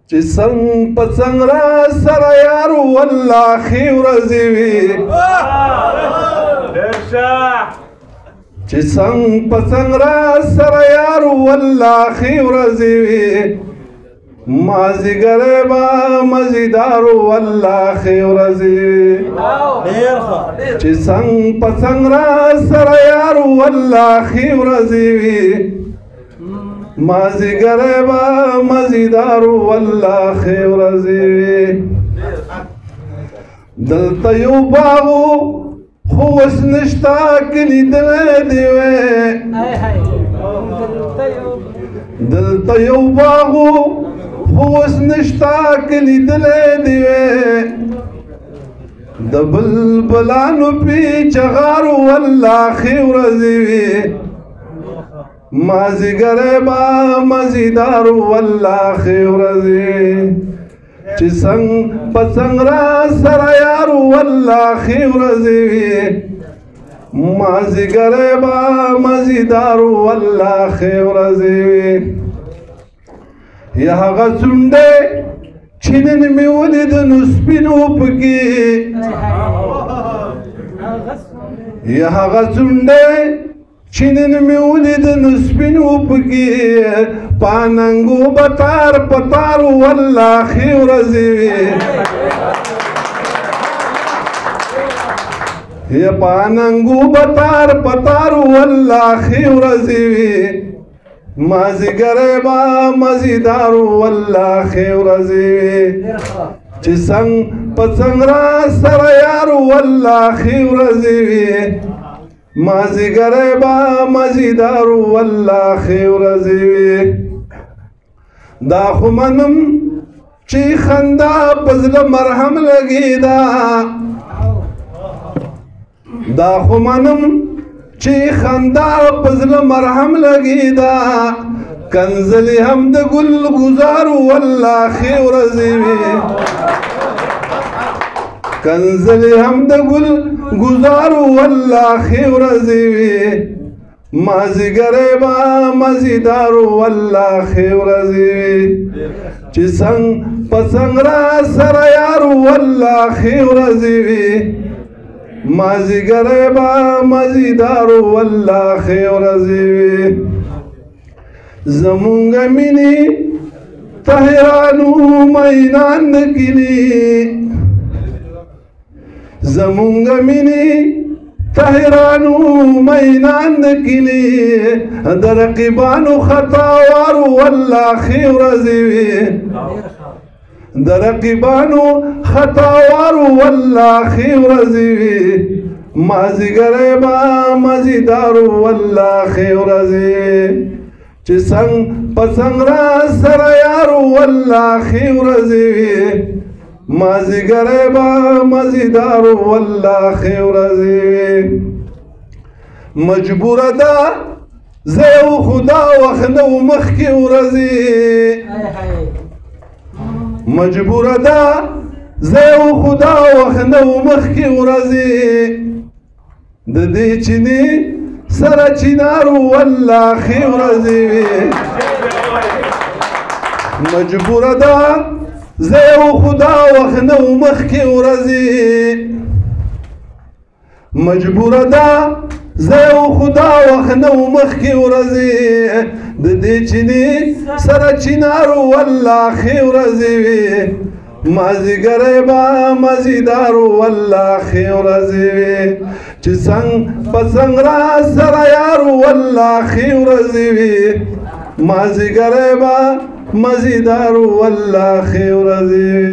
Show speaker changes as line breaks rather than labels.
چې څنګ په څنګ را سره یار والله ښې ورځې وي چې څنګ په څنګ را سره یار والله ښې ورځې وي مازدیګری به مزیدار والله ښې ورځې وي چې څنګ په څنګ را سره یار والله ښې ورځې وي مازدیګری به مزیدار والله ښې ورځې وي دلته یو باغ خو اوس نشته که لیدلی دې وی دلته یو باغ خو اوس نشته که لیدلی دې وی د بلبلانو پې چغار والله ښې ورځې وي مازدیګری به مزیدار والله ښې ورځې وي چې څنګ په څنګ را سره یار والله ښې ورځې وي مازدیګری به مزیدار والله ښې ورځې وي یا هغه څونډی چې نن مې ولید نو سپین و پکې یا هغه څونډی چې نن مې ولید نو سپین و پکې په اننګو به تار په تار والله ښې ورځې وي یا په اننګو به تار په تار والله ښې ورځې وي مازدیګری به مزیدار والله ښې ورځې وي چې څنګ په څنګ را سره یار والله ښې ورځې وي مازدیګری به مزیدار والله ښې ورځې وي دا خو منم چې خندا په زړه مرهم لګېده دا خو منم چې خندا په زړه مرهم لګېده کنځلې هم د ګل ګزار والله ښې ورځې وي کنځلې هم د ګل ګزار والله ښې ورځې وي مازدیګری به مزیدار والله ښې ورځې وي چې څنګ په څنګ را سره یار والله ښې ورځې وي مازدیګری به مزیدار والله ښې ورځې وي زمونږ مینې طاهرانو مینان د کلي زمونږ مینې طاهرانو مینان د کلي د رقیبانو خطاوار والله ښې ورځې وي د رقیبانو خطاوار والله ښې ورځې وي مازدیګری به مزیدار والله ښې ورځې وي چې څنګ په څنګ را سره یار والله ښې ورځې وي مازدیګری به مزیدار والله ښې ورځې وي مجبوره ده زه یو خدا وخت نه و مخکې ورځې مجبوره ده زه یو خدا وخت نه و مخکې ورځې د دې چینې سره چینار والله ښې ورځې وي مجبوره ده زه یو خدا وخت نه و مخکې ورځې مجبوره ده زه یو خدا وخت نه و مخکې ورځې د دې چینې سره چینار والله ښې ورځې وي مازدیګری به مزیدار والله ښې ورځې وي چې څنګ په څنګ را سره یار والله ښې ورځې وي مازدیګری به مزیدار والله ښې ورځې وي